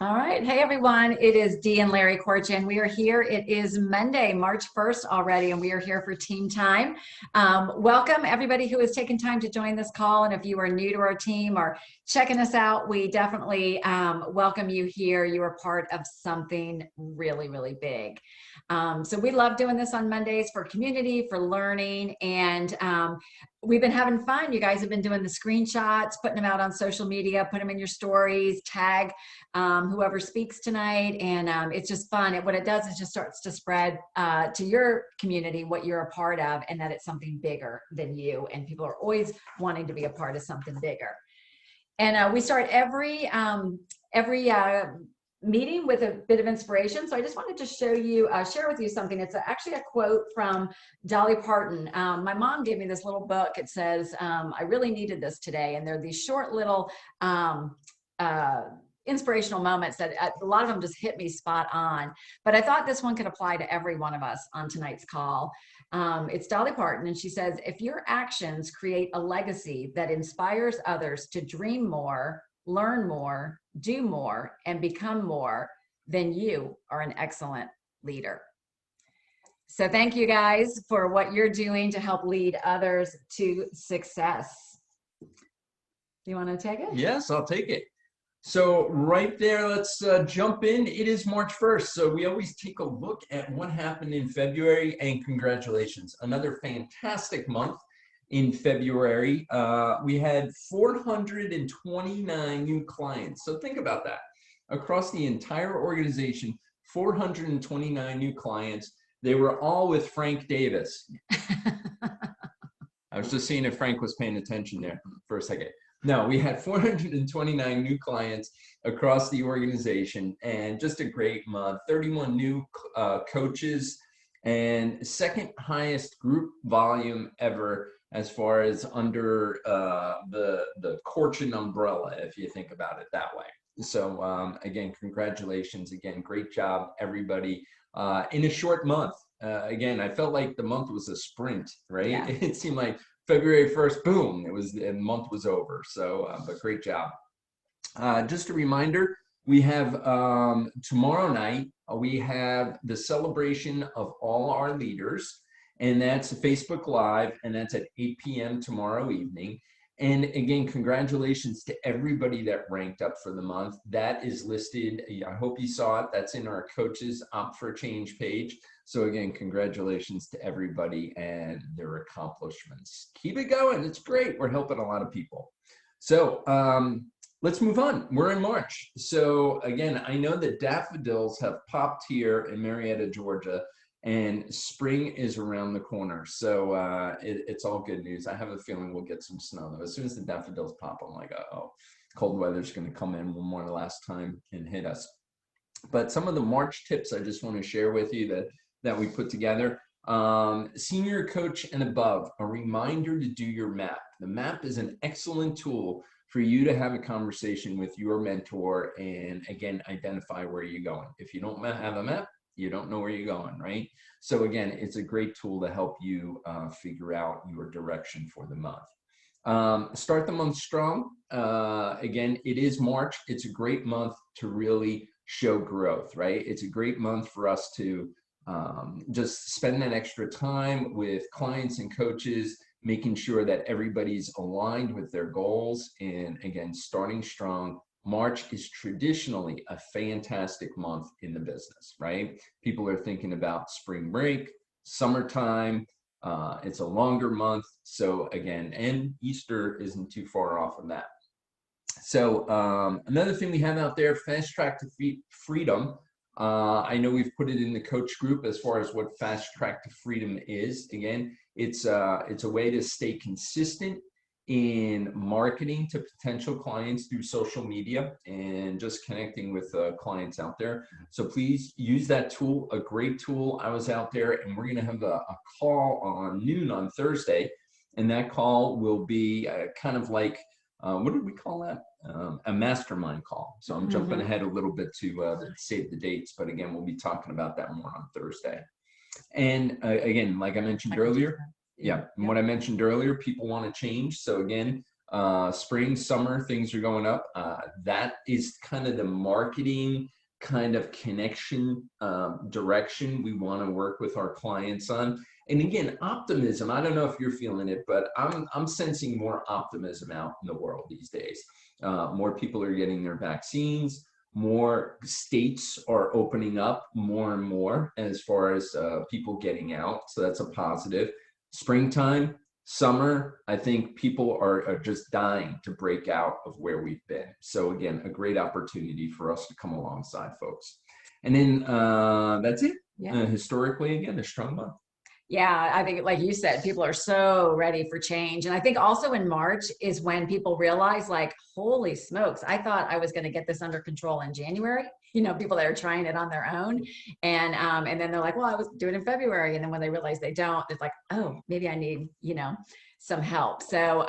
All right. Hey, everyone. It is Dee and Larry Corchin. We are here. It is Monday, March 1st already, and we are here for Team Time. Welcome, everybody who has taken time to join this call. And if you are new to our team or checking us out, we definitely welcome you here. You are part of something really, really big. So we love doing this on Mondays for community, for learning, and we've been having fun. You guys have been doing the screenshots, putting them out on social media, put them in your stories, tag whoever speaks tonight, and it's just fun. What it does is just starts to spread to your community what you're a part of, and that it's something bigger than you, and people are always wanting to be a part of something bigger. And we start every meeting with a bit of inspiration. So I just wanted to share with you something. It's actually a quote from Dolly Parton. My mom gave me this little book. It says, I really needed this today. And they're these short little inspirational moments that a lot of them just hit me spot on. But I thought this one could apply to every one of us on tonight's call. It's Dolly Parton, and she says, if your actions create a legacy that inspires others to dream more, learn more, do more, and become more, then you are an excellent leader. So thank you guys for what you're doing to help lead others to success. Do you want to take it? Yes, I'll take it. So right there, let's jump in. It is March 1st, so we always take a look at what happened in February, and congratulations. Another fantastic month in February. We had 429 new clients. So think about that. Across the entire organization, 429 new clients. They were all with Frank Davis. I was just seeing if Frank was paying attention there for a second. No, we had 429 new clients across the organization, and just a great month. 31 new coaches, and second highest group volume ever as far as under the Corchin umbrella, if you think about it that way. So again, congratulations. Again, great job, everybody. In a short month. Again, I felt like the month was a sprint, right? Yeah. It seemed like February 1st, boom, the month was over. So, but great job. Just a reminder, we have tomorrow night, we have the celebration of all our leaders, and that's Facebook Live, and that's at 8 p.m. tomorrow evening. And again, congratulations to everybody that ranked up for the month. That is listed, I hope you saw it, that's in our Coaches Opt for Change page. So again, congratulations to everybody and their accomplishments. Keep it going, it's great. We're helping a lot of people. So let's move on. We're in March. So again, I know that daffodils have popped here in Marietta, Georgia, and spring is around the corner. So it's all good news. I have a feeling we'll get some snow though. As soon as the daffodils pop, I'm like, oh, cold weather's gonna come in one more last time and hit us. But some of the March tips I just want to share with you that we put together. Senior coach and above, a reminder to do your map. The map is an excellent tool for you to have a conversation with your mentor and again, identify where you're going. If you don't have a map, you don't know where you're going, right? So again, it's a great tool to help you figure out your direction for the month. Start the month strong. Again, it is March. It's a great month to really show growth, right? It's a great month for us to just spend that extra time with clients and coaches, making sure that everybody's aligned with their goals. And again, starting strong. March is traditionally a fantastic month in the business, right? People are thinking about spring break, summertime. It's a longer month. So again, and Easter isn't too far off of that. So another thing we have out there, Fast Track to Freedom. I know we've put it in the coach group as far as what Fast Track to Freedom is. Again, it's a way to stay consistent in marketing to potential clients through social media and just connecting with clients out there. So please use that tool, a great tool. I was out there, and we're going to have a call on noon on Thursday, and that call will be kind of like, what did we call that? A mastermind call. So I'm jumping ahead a little bit to save the dates, but again, we'll be talking about that more on Thursday. And again, like I mentioned earlier, yeah, what I mentioned earlier, people want to change. So again, Spring, summer, things are going up. That is kind of the marketing kind of connection direction we want to work with our clients on. And again, optimism. I don't know if you're feeling it, but I'm sensing more optimism out in the world these days. More people are getting their vaccines. More states are opening up more and more as far as people getting out. So that's a positive. Springtime, summer, I think people are just dying to break out of where we've been. So again, a great opportunity for us to come alongside folks. And then that's it. Yeah. Historically, again, a strong month. Yeah, I think, like you said, people are so ready for change. And I think also in March is when people realize, like, holy smokes, I thought I was going to get this under control in January. You know, people that are trying it on their own. And then they're like, well, I was doing it in February. And then when they realize they don't, it's like, oh, maybe I need, some help. So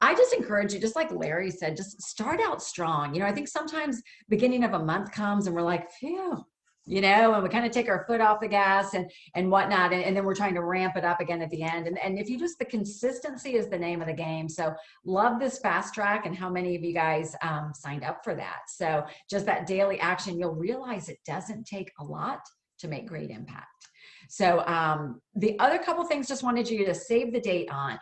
I just encourage you, just like Larry said, just start out strong. I think sometimes beginning of a month comes and we're like, phew, and we kind of take our foot off the gas and whatnot. And then we're trying to ramp it up again at the end. And if you just, the consistency is the name of the game. So love this fast track and how many of you guys signed up for that. So just that daily action, you'll realize it doesn't take a lot to make great impact. So the other couple things just wanted you to save the date on.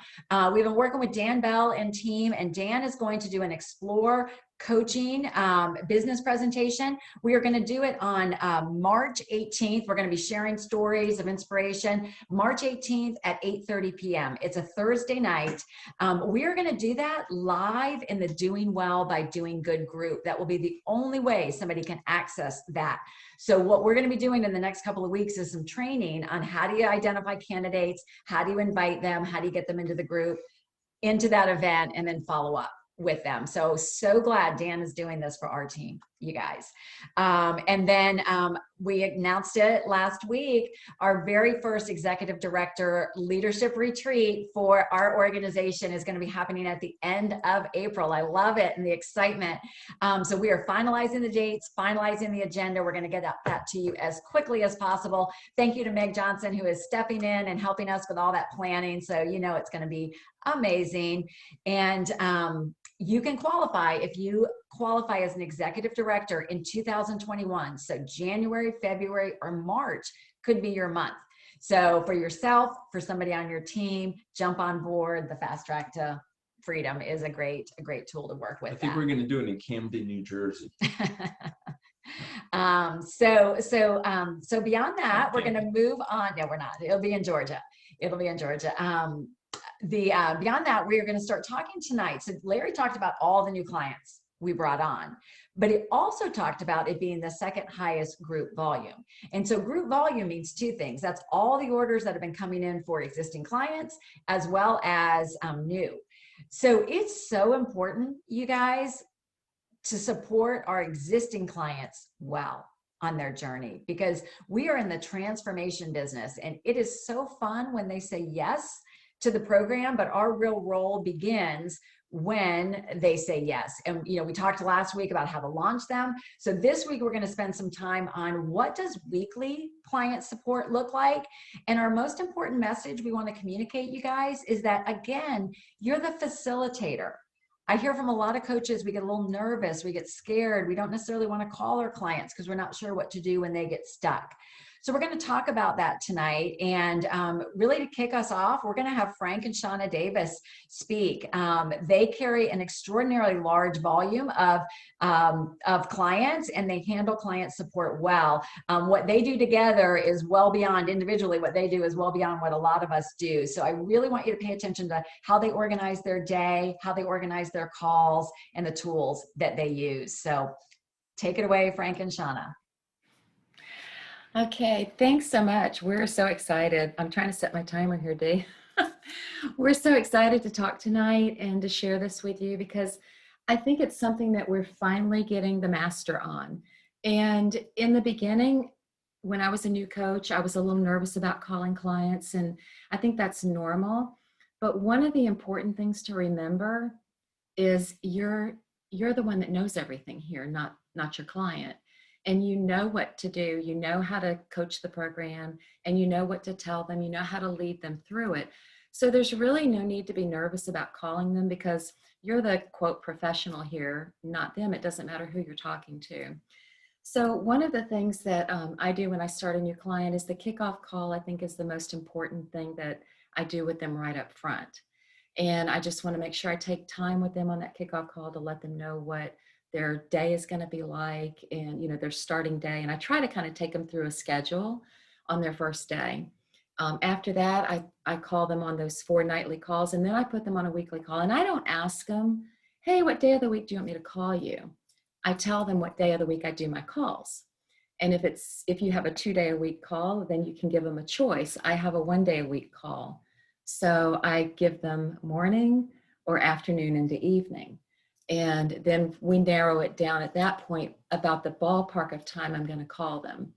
We've been working with Dan Bell and team, and Dan is going to do an Explore coaching business presentation. We are going to do it on March 18th. We're going to be sharing stories of inspiration. March 18th at 8:30 p.m. It's a Thursday night. We are going to do that live in the Doing Well by Doing Good group. That will be the only way somebody can access that. So what we're going to be doing in the next couple of weeks is some training on how do you identify candidates, how do you invite them, how do you get them into the group, into that event, and then follow up with them. So glad Dan is doing this for our team, you guys. And then we announced it last week, our very first executive director leadership retreat for our organization is going to be happening at the end of April. I love it and the excitement. So we are finalizing the dates, finalizing the agenda. We're going to get that to you as quickly as possible. Thank you to Meg Johnson, who is stepping in and helping us with all that planning. So it's going to be amazing. And you can qualify if you qualify as an executive director in 2021. So January, February, or March could be your month. So for yourself, for somebody on your team, jump on board. The Fast Track to Freedom is a great tool to work with. I think we're going to do it in Camden, New Jersey. So beyond that, we're going to move on. No, we're not. It'll be in Georgia. Beyond that, we are going to start talking tonight. So Larry talked about all the new clients we brought on, but it also talked about it being the second highest group volume. And so group volume means two things. That's all the orders that have been coming in for existing clients as well as new. So it's so important, you guys, to support our existing clients well on their journey, because we are in the transformation business and it is so fun when they say yes to the program, but our real role begins when they say yes. And we talked last week about how to launch them. So this week we're going to spend some time on what does weekly client support look like. And our most important message we want to communicate, you guys, is that, again, you're the facilitator. I hear from a lot of coaches, we get a little nervous, we get scared, we don't necessarily want to call our clients because we're not sure what to do when they get stuck. So we're going to talk about that tonight. And really to kick us off, we're going to have Frank and Shauna Davis speak. They carry an extraordinarily large volume of clients, and they handle client support well. What they do together is well beyond individually. What they do is well beyond what a lot of us do. So I really want you to pay attention to how they organize their day, how they organize their calls, and the tools that they use. So take it away, Frank and Shauna. Okay, thanks so much. We're so excited. I'm trying to set my timer here, Dee. We're so excited to talk tonight and to share this with you because I think it's something that we're finally getting the master on. And in the beginning, when I was a new coach, I was a little nervous about calling clients, and I think that's normal. But one of the important things to remember is you're the one that knows everything here, not your client. And you know what to do, you know how to coach the program, and you know what to tell them, you know how to lead them through it. So there's really no need to be nervous about calling them because you're the quote professional here, not them. It doesn't matter who you're talking to. So one of the things that I do when I start a new client is the kickoff call. I think is the most important thing that I do with them right up front. And I just want to make sure I take time with them on that kickoff call to let them know what their day is going to be like and, you know, their starting day. And I try to kind of take them through a schedule on their first day. After that, I call them on those 4 nightly calls, and then I put them on a weekly call. And I don't ask them, hey, what day of the week do you want me to call you? I tell them what day of the week I do my calls. And if you have a 2-day-a-week call, then you can give them a choice. I have a 1-day-a-week call. So I give them morning or afternoon into evening. And then we narrow it down at that point about the ballpark of time I'm going to call them.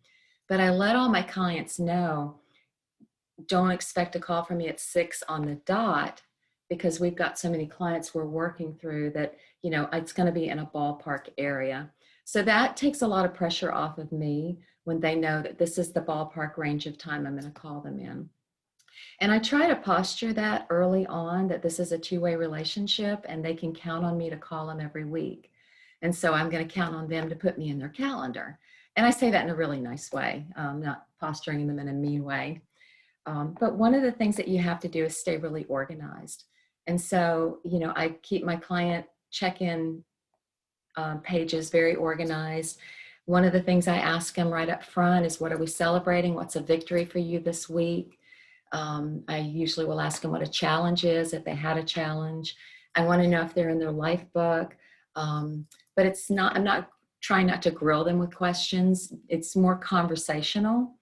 But I let all my clients know, don't expect a call from me at 6 on the dot, because we've got so many clients we're working through that, you know, it's going to be in a ballpark area. So that takes a lot of pressure off of me when they know that this is the ballpark range of time I'm going to call them in. And I try to posture that early on, that this is a 2-way relationship and they can count on me to call them every week. And so I'm going to count on them to put me in their calendar. And I say that in a really nice way, not posturing them in a mean way. But one of the things that you have to do is stay really organized. And so, you know, I keep my client check-in pages very organized. One of the things I ask them right up front is, what are we celebrating? What's a victory for you this week? I usually will ask them what a challenge is, if they had a challenge. I want to know if they're in their life book. But it's not, I'm not trying not to grill them with questions. It's more conversational.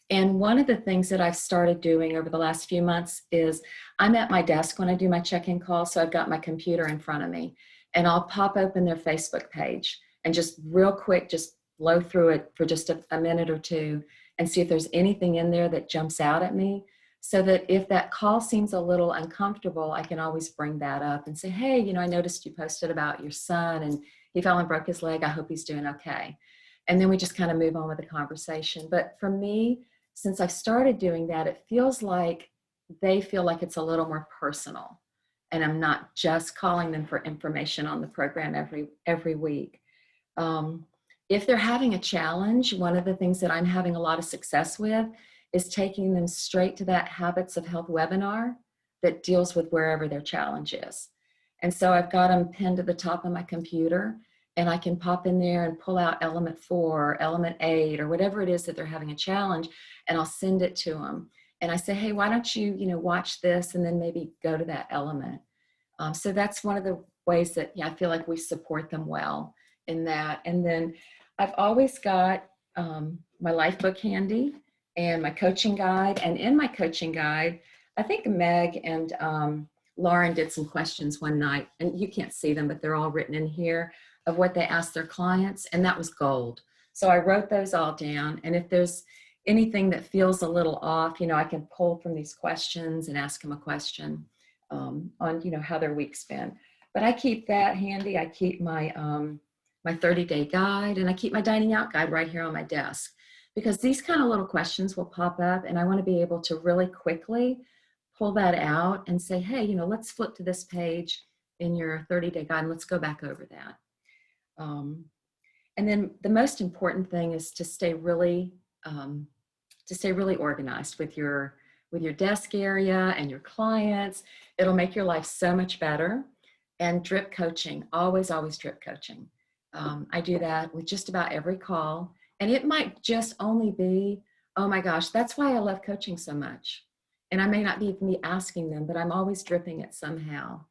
And one of the things that I've started doing over the last few months is I'm at my desk when I do my check-in call. So I've got my computer in front of me and I'll pop open their Facebook page and just real quick, just blow through it for just a minute or two and see if there's anything in there that jumps out at me, so that if that call seems a little uncomfortable, I can always bring that up and say, hey, you know, I noticed you posted about your son and he fell and broke his leg. I hope he's doing okay. And then we just kind of move on with the conversation. But for me, since I've started doing that, it feels like they feel like it's a little more personal. And I'm not just calling them for information on the program every week. If they're having a challenge, one of the things that I'm having a lot of success with is taking them straight to that Habits of Health webinar that deals with wherever their challenge is. And so I've got them pinned to the top of my computer, and I can pop in there and pull out element 4, element 8, or whatever it is that they're having a challenge, and I'll send it to them. And I say, hey, why don't you, watch this and then maybe go to that element. So that's one of the ways that I feel like we support them well in that. And then I've always got my life book handy and my coaching guide. And in my coaching guide, I think Meg and Lauren did some questions one night, and you can't see them, but they're all written in here of what they asked their clients, and that was gold. So I wrote those all down, and if there's anything that feels a little off, I can pull from these questions and ask them a question on, how their week's been. But I keep that handy. I keep my 30-day guide, and I keep my dining out guide right here on my desk, because these kind of little questions will pop up, and I want to be able to really quickly pull that out and say, hey, let's flip to this page in your 30-day guide and let's go back over that. And then the most important thing is to stay really organized with your desk area and your clients. It'll make your life so much better. And drip coaching, always drip coaching. I do that with just about every call. And it might just only be, oh my gosh, that's why I love coaching so much. And I may not be me asking them, but I'm always dripping it somehow.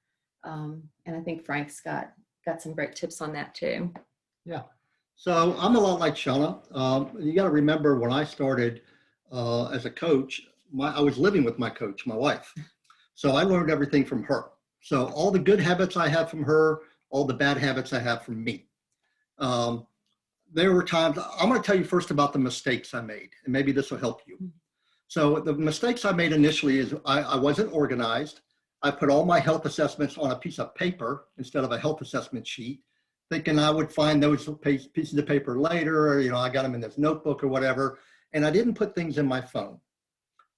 And I think Frank's got some great tips on that too. Yeah. So I'm a lot like Shauna. You got to remember, when I started as a coach, I was living with my coach, my wife. So I learned everything from her. So all the good habits I have from her, all the bad habits I have from me. There were times, I'm going to tell you first about the mistakes I made, and maybe this will help you. So the mistakes I made initially is I wasn't organized. I put all my health assessments on a piece of paper instead of a health assessment sheet, thinking I would find those pieces of paper later, or, I got them in this notebook or whatever. And I didn't put things in my phone.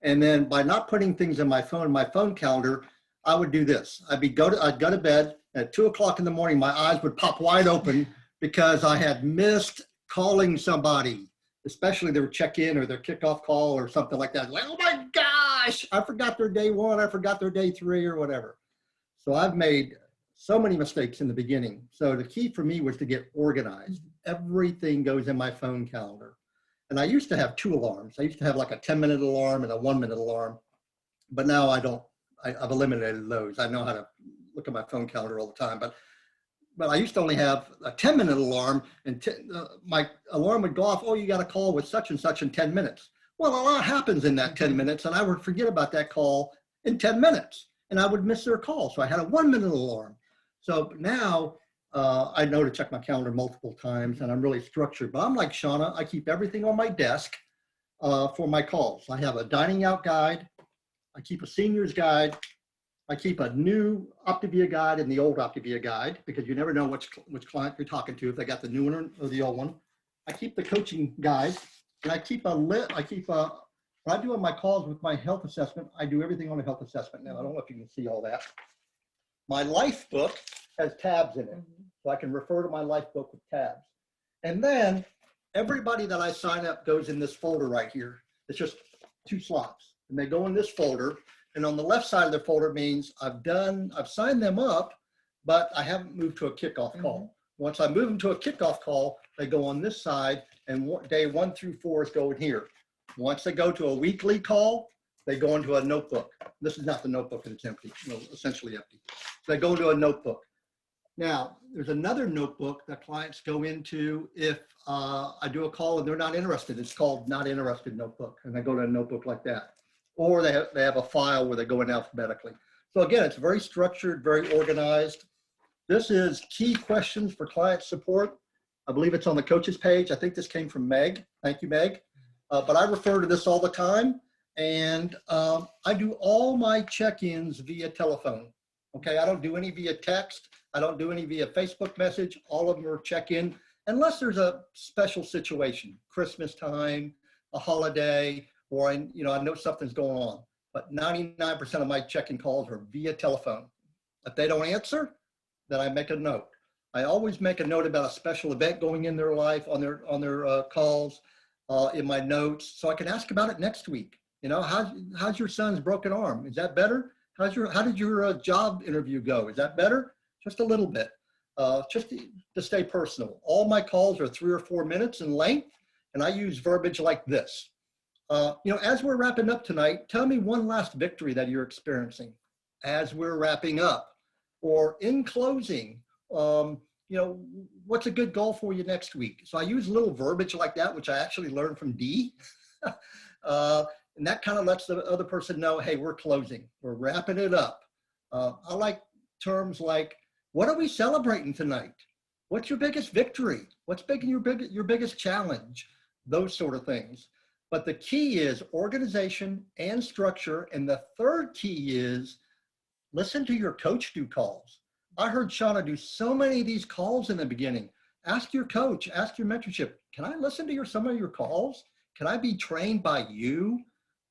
And then by not putting things in my phone calendar, I would do this. I'd go to bed at 2 o'clock in the morning. My eyes would pop wide open because I had missed calling somebody, especially their check-in or their kickoff call or something like that. Like, oh my gosh, I forgot their day 1, I forgot their day 3 or whatever. So I've made so many mistakes in the beginning. So the key for me was to get organized. Everything goes in my phone calendar. And I used to have 2 alarms. I used to have like a 10-minute alarm and a 1-minute alarm, but now I don't. I've eliminated those. I know how to look at my phone calendar all the time, but I used to only have a 10-minute alarm, and my alarm would go off. Oh, you got a call with such and such in 10 minutes. Well, a lot happens in that 10 minutes, and I would forget about that call in 10 minutes, and I would miss their call. So I had a 1-minute alarm. So now I know to check my calendar multiple times, and I'm really structured. But I'm like Shauna. I keep everything on my desk for my calls. I have a dining out guide. I keep a senior's guide. I keep a new Optavia guide and the old Optavia guide, because you never know which client you're talking to, if they got the new one or the old one. I keep the coaching guide, and I keep when I'm doing my calls with my health assessment, I do everything on a health assessment. Now, I don't know if you can see all that. My life book has tabs in it, so I can refer to my life book with tabs. And then everybody that I sign up goes in this folder right here. It's just 2 slots, and they go in this folder. And on the left side of the folder means I've signed them up, but I haven't moved to a kickoff call. Once I move them to a kickoff call, they go on this side, and day 1 through 4 is going here. Once they go to a weekly call, they go into a notebook. This is not the notebook, it's empty, essentially empty. They go into a notebook. Now, there's another notebook that clients go into if I do a call and they're not interested. It's called not interested notebook, and they go to a notebook like that. Or they have a file where they go in alphabetically. So again, it's very structured, very organized. This is key questions for client support. I believe it's on the coaches page. I think this came from Meg. Thank you, Meg. But I refer to this all the time. And I do all my check-ins via telephone. Okay, I don't do any via text. I don't do any via Facebook message. All of them are check-in, unless there's a special situation, Christmas time, a holiday, or I know something's going on. But 99% of my check-in calls are via telephone. If they don't answer, then I make a note. I always make a note about a special event going in their life on their calls in my notes, so I can ask about it next week. How's your son's broken arm? Is that better? How did your job interview go? Is that better? Just a little bit, just to stay personal. All my calls are 3 or 4 minutes in length, and I use verbiage like this. As we're wrapping up tonight, tell me one last victory that you're experiencing as we're wrapping up, or in closing. What's a good goal for you next week? So I use little verbiage like that, which I actually learned from Dee. And that kind of lets the other person know, hey, we're closing, we're wrapping it up. I like terms like, what are we celebrating tonight? What's your biggest victory? What's your biggest challenge? Those sort of things. But the key is organization and structure. And the third key is listen to your coach do calls. I heard Shauna do so many of these calls in the beginning. Ask your coach, ask your mentorship. Can I listen to some of your calls? Can I be trained by you?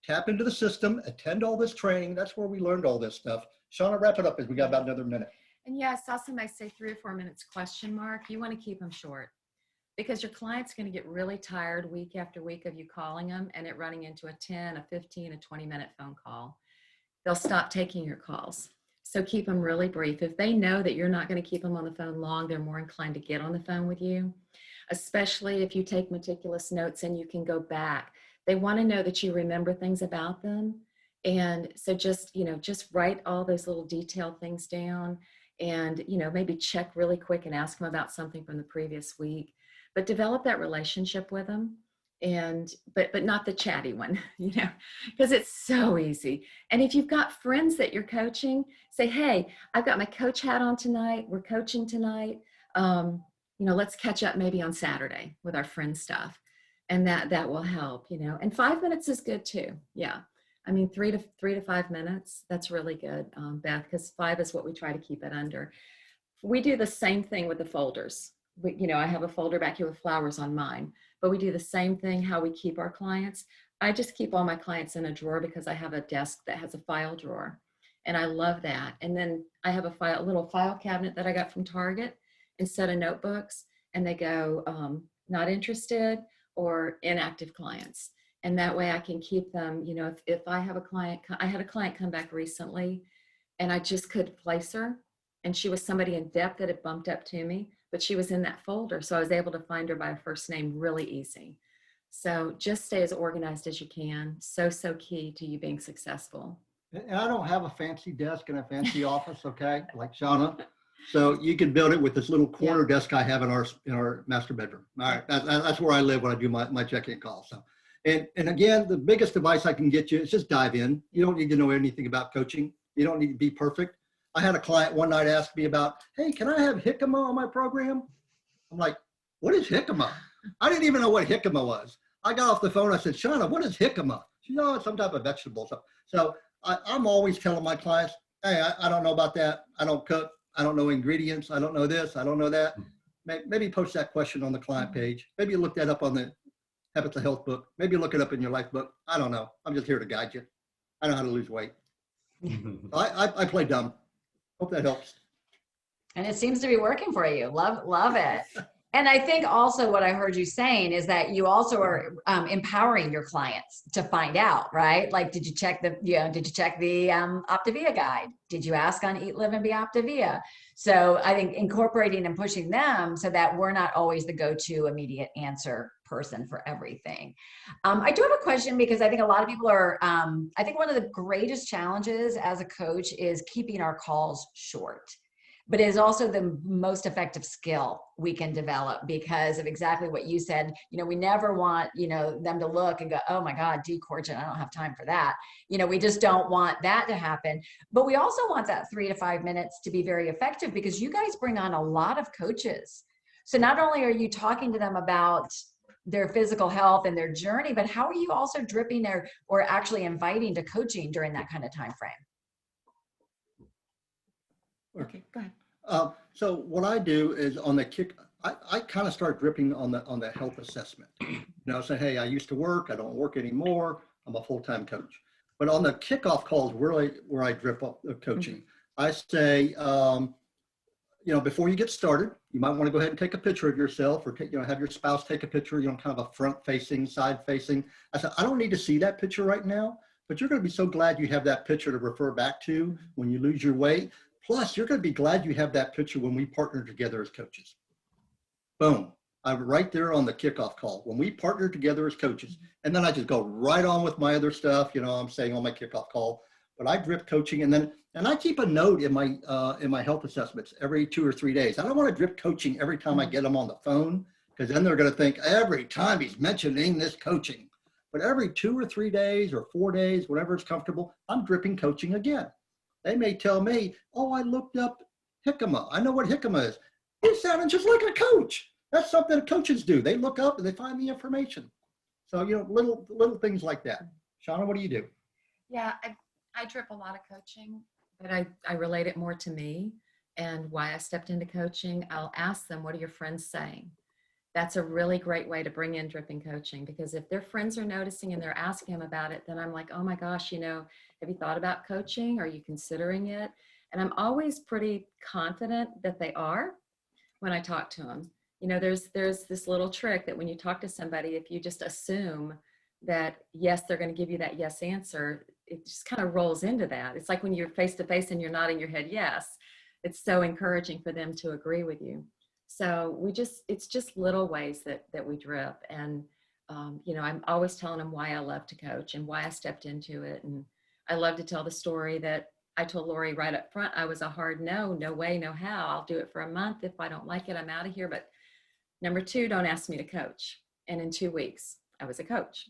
Tap into the system, attend all this training. That's where we learned all this stuff. Shauna, wrap it up as we got about another minute. And yes, I saw somebody say 3 or 4 minutes question mark. You want to keep them short, because your client's going to get really tired week after week of you calling them and it running into a 10, a 15, a 20-minute phone call. They'll stop taking your calls. So keep them really brief. If they know that you're not going to keep them on the phone long, they're more inclined to get on the phone with you, especially if you take meticulous notes and you can go back. They want to know that you remember things about them. And so just write all those little detailed things down, and, maybe check really quick and ask them about something from the previous week, but develop that relationship with them. But not the chatty one, because it's so easy. And if you've got friends that you're coaching, say, hey, I've got my coach hat on tonight. We're coaching tonight. Let's catch up maybe on Saturday with our friend stuff. And that will help, and 5 minutes is good too. Yeah. I mean, 3 to 5 minutes, that's really good, Beth, because 5 is what we try to keep it under. We do the same thing with the folders. I have a folder back here with flowers on mine, but we do the same thing, how we keep our clients. I just keep all my clients in a drawer because I have a desk that has a file drawer, and I love that. And then I have a little file cabinet that I got from Target instead of notebooks, and they go not interested or inactive clients. And that way I can keep them, you know, if I have a client, I had a client come back recently and I just couldn't place her. And she was somebody in depth that had bumped up to me, but she was in that folder. So I was able to find her by her first name really easy. So just stay as organized as you can. So key to you being successful. And I don't have a fancy desk and a fancy office, okay, like Shauna. So you can build it with this little corner desk I have in our master bedroom. All right, that's where I live when I do my check-in call. So, and again, the biggest advice I can get you is just dive in. You don't need to know anything about coaching. You don't need to be perfect. I had a client one night ask me about, hey, can I have jicama on my program? I'm like, what is jicama? I didn't even know what jicama was. I got off the phone. I said, Shauna, what is jicama? She said, oh, it's some type of vegetable. So I'm always telling my clients, hey, I don't know about that. I don't cook. I don't know ingredients. I don't know this. I don't know that. Maybe post that question on the client page. Maybe look that up on the Habits of Health book. Maybe look it up in your life book. I don't know. I'm just here to guide you. I know how to lose weight. I play dumb. Hope that helps. And it seems to be working for you. Love it. And I think also what I heard you saying is that you also are empowering your clients to find out, right? Like, did you check the Optavia guide? Did you ask on Eat, Live, and Be Optavia? So I think incorporating and pushing them so that we're not always the go-to immediate answer person for everything. I do have a question because I think a lot of people are, I think one of the greatest challenges as a coach is keeping our calls short. But it is also the most effective skill we can develop because of exactly what you said. You know, we never want, you know, them to look and go, oh my God, D. Korchin, I don't have time for that. You know, we just don't want that to happen. But we also want that 3 to 5 minutes to be very effective because you guys bring on a lot of coaches. So not only are you talking to them about their physical health and their journey, but how are you also dripping there or actually inviting to coaching during that kind of time frame? Okay, go ahead. So what I do is on the kick, I kind of start dripping on the health assessment. You know, say, hey, I used to work, I don't work anymore. I'm a full-time coach. But on the kickoff calls, where I drip up the coaching, I say, you know, before you get started, you might want to go ahead and take a picture of yourself or have your spouse take a picture, you know, kind of a front-facing, side-facing. I said, I don't need to see that picture right now, but you're going to be so glad you have that picture to refer back to when you lose your weight. Plus, you're going to be glad you have that picture when we partner together as coaches. Boom. I'm right there on the kickoff call. When we partner together as coaches, and then I just go right on with my other stuff, you know, I'm saying on my kickoff call, but I drip coaching and I keep a note in my health assessments every 2 or 3 days. I don't want to drip coaching every time I get them on the phone because then they're going to think every time he's mentioning this coaching. But every 2 or 3 days or 4 days, whatever is comfortable, I'm dripping coaching again. They may tell me, oh, I looked up jicama. I know what jicama is. It sounded just like a coach. That's something coaches do. They look up and they find the information. So, you know, little things like that. Shauna, what do you do? Yeah, I drip a lot of coaching, but I relate it more to me and why I stepped into coaching. I'll ask them, what are your friends saying? That's a really great way to bring in dripping coaching because if their friends are noticing and they're asking them about it, then I'm like, oh my gosh, you know, have you thought about coaching? Are you considering it? And I'm always pretty confident that they are when I talk to them. You know, there's this little trick that when you talk to somebody, if you just assume that, yes, they're going to give you that yes answer, it just kind of rolls into that. It's like when you're face to face and you're nodding your head yes. It's so encouraging for them to agree with you. So it's just little ways that we drip. And, you know, I'm always telling them why I love to coach and why I stepped into it. And I love to tell the story that I told Lori right up front, I was a hard no way, no how. I'll do it for a month. If I don't like it, I'm out of here. But number 2, don't ask me to coach. And in 2 weeks, I was a coach.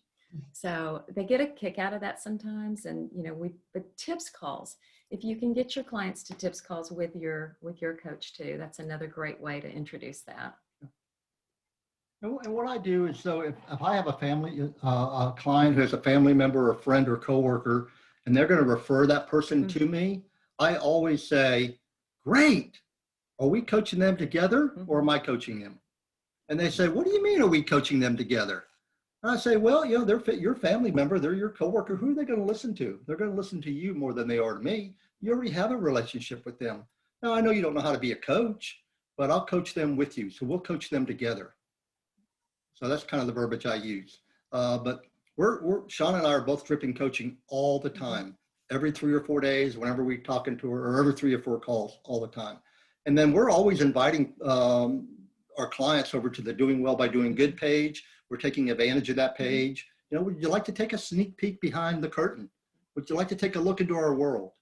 So they get a kick out of that sometimes. And, you know, but tips calls, if you can get your clients to tips calls with your coach too, that's another great way to introduce that. And what I do is, so if I have a client who has a family member or friend or coworker, and they're going to refer that person to me, I always say, great. Are we coaching them together or am I coaching them? And they say, what do you mean, are we coaching them together? And I say, well, they're your family member, they're your coworker. Who are they going to listen to? They're going to listen to you more than they are to me. You already have a relationship with them. Now, I know you don't know how to be a coach, but I'll coach them with you. So we'll coach them together. So that's kind of the verbiage I use. But Shauna and I are both dripping coaching all the time, every 3 or 4 days, whenever we're talking to her, or every 3 or 4 calls all the time. And then we're always inviting our clients over to the Doing Well by Doing Good page. We're taking advantage of that page. Would you like to take a sneak peek behind the curtain? Would you like to take a look into our world?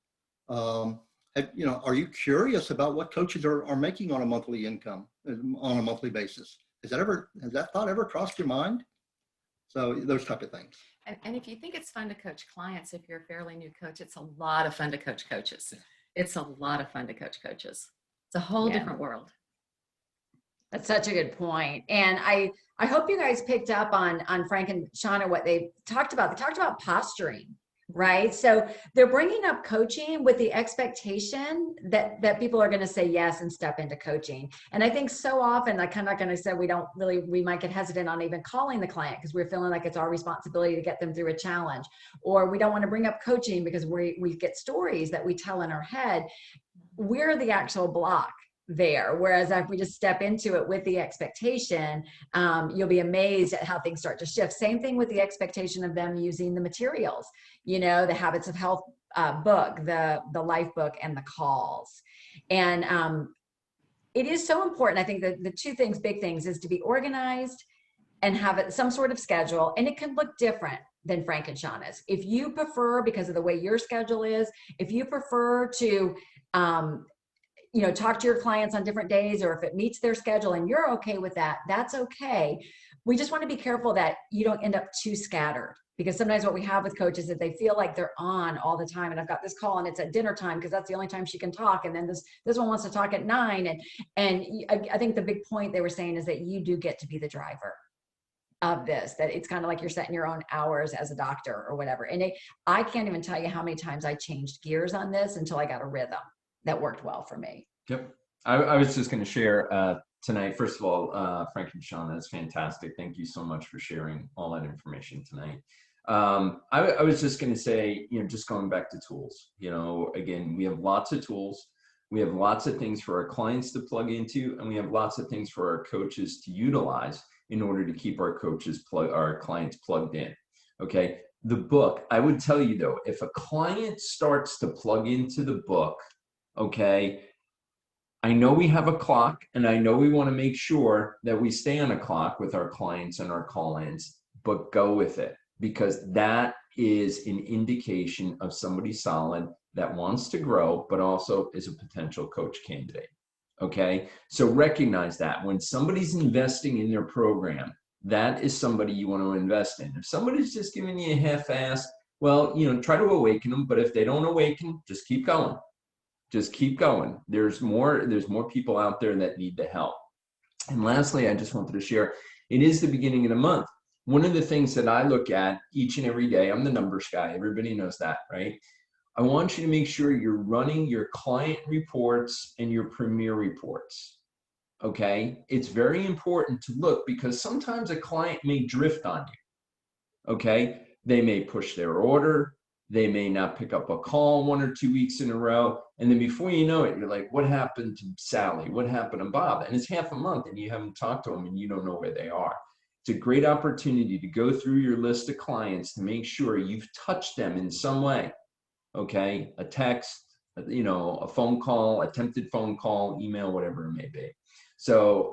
Are you curious about what coaches are making on a monthly income, on a monthly basis? Has that thought ever crossed your mind? So those type of things. And if you think it's fun to coach clients, if you're a fairly new coach, it's a lot of fun to coach coaches. It's a lot of fun to coach coaches. It's a whole different world. That's such a good point. And I hope you guys picked up on Frank and Shauna, what they talked about. They talked about posturing, right? So they're bringing up coaching with the expectation that people are going to say yes and step into coaching. And I think so often, like I'm not going to say we might get hesitant on even calling the client because we're feeling like it's our responsibility to get them through a challenge, or we don't want to bring up coaching because we get stories that we tell in our head. We're the actual block there. Whereas if we just step into it with the expectation, you'll be amazed at how things start to shift. Same thing with the expectation of them using the materials, the Habits of Health book, the life book, and the calls. And it is so important. I think that the two big things is to be organized and have some sort of schedule. And it can look different than Frank and Shauna's. If you prefer, because of the way your schedule is, if you prefer to talk to your clients on different days, or if it meets their schedule and you're okay with that, that's okay. We just want to be careful that you don't end up too scattered, because sometimes what we have with coaches is they feel like they're on all the time. And I've got this call and it's at dinner time because that's the only time she can talk. And then this one wants to talk at 9. And I think the big point they were saying is that you do get to be the driver of this, that it's kind of like you're setting your own hours as a doctor or whatever. And I can't even tell you how many times I changed gears on this until I got a rhythm that worked well for me. Yep. I was just going to share tonight. First of all, Frank and Shauna, that's fantastic. Thank you so much for sharing all that information tonight. I was just going to say, just going back to tools, again, we have lots of tools. We have lots of things for our clients to plug into, and we have lots of things for our coaches to utilize in order to keep our clients plugged in. Okay. The book, I would tell you though, if a client starts to plug into the book, okay, I know we have a clock, and I know we want to make sure that we stay on a clock with our clients and our call-ins, but go with it, because that is an indication of somebody solid that wants to grow, but also is a potential coach candidate. Okay, so recognize that when somebody's investing in their program, that is somebody you want to invest in. If somebody's just giving you a half-ass, well, try to awaken them, but if they don't awaken, just keep going. Just keep going. There's more people out there that need the help. And lastly, I just wanted to share, it is the beginning of the month. One of the things that I look at each and every day, I'm the numbers guy. Everybody knows that, right? I want you to make sure you're running your client reports and your premier reports. Okay? It's very important to look, because sometimes a client may drift on you. Okay? They may push their order. They may not pick up a call 1 or 2 weeks in a row. And then before you know it, you're like, what happened to Sally? What happened to Bob? And it's half a month and you haven't talked to them and you don't know where they are. It's a great opportunity to go through your list of clients to make sure you've touched them in some way. Okay, a text, a phone call, attempted phone call, email, whatever it may be. So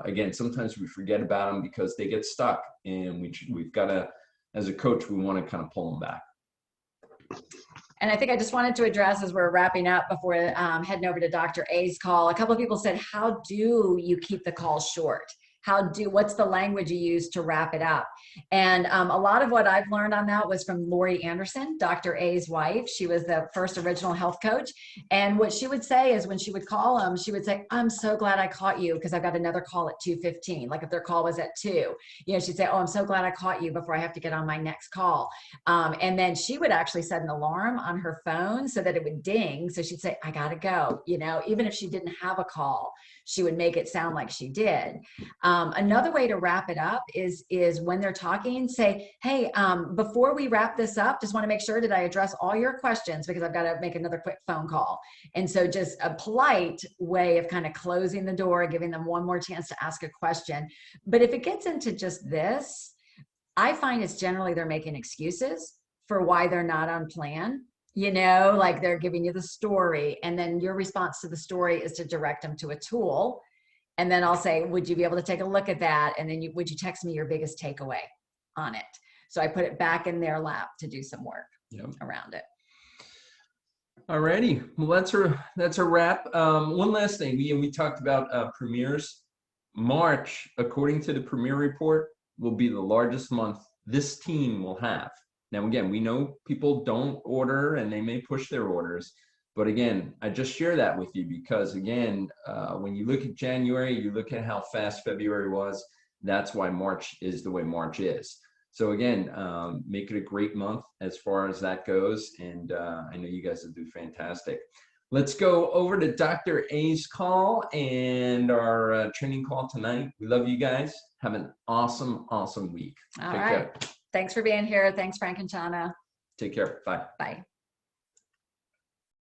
again, sometimes we forget about them because they get stuck, and we've got to, as a coach, we want to kind of pull them back. And I think I just wanted to address, as we're wrapping up before heading over to Dr. A's call, a couple of people said, how do you keep the call short? What's the language you use to wrap it up? And a lot of what I've learned on that was from Lori Anderson, Dr. A's wife. She was the first original health coach. And what she would say is, when she would call them, she would say, I'm so glad I caught you because I've got another call at 2:15. Like if their call was at 2, she'd say, oh, I'm so glad I caught you before I have to get on my next call. And then she would actually set an alarm on her phone so that it would ding. So she'd say, I got to go. Even if she didn't have a call, she would make it sound like she did. Another way to wrap it up is when they're talking, say, hey, before we wrap this up, just want to make sure that I address all your questions because I've got to make another quick phone call. And so just a polite way of kind of closing the door, giving them one more chance to ask a question. But if it gets into just this, I find it's generally they're making excuses for why they're not on plan. You know, like they're giving you the story, and then your response to the story is to direct them to a tool. And then I'll say, would you be able to take a look at that? And then would you text me your biggest takeaway on it? So I put it back in their lap to do some work around it. All righty. Well, that's a wrap. One last thing. We talked about premieres. March, according to the Premier Report, will be the largest month this team will have. Now, again, we know people don't order and they may push their orders. But again, I just share that with you because, again, when you look at January, you look at how fast February was, that's why March is the way March is. So again, make it a great month as far as that goes. And I know you guys will do fantastic. Let's go over to Dr. A's call and our training call tonight. We love you guys. Have an awesome, awesome week. All Take right. care. Thanks for being here. Thanks, Frank and Chana. Take care. Bye. Bye.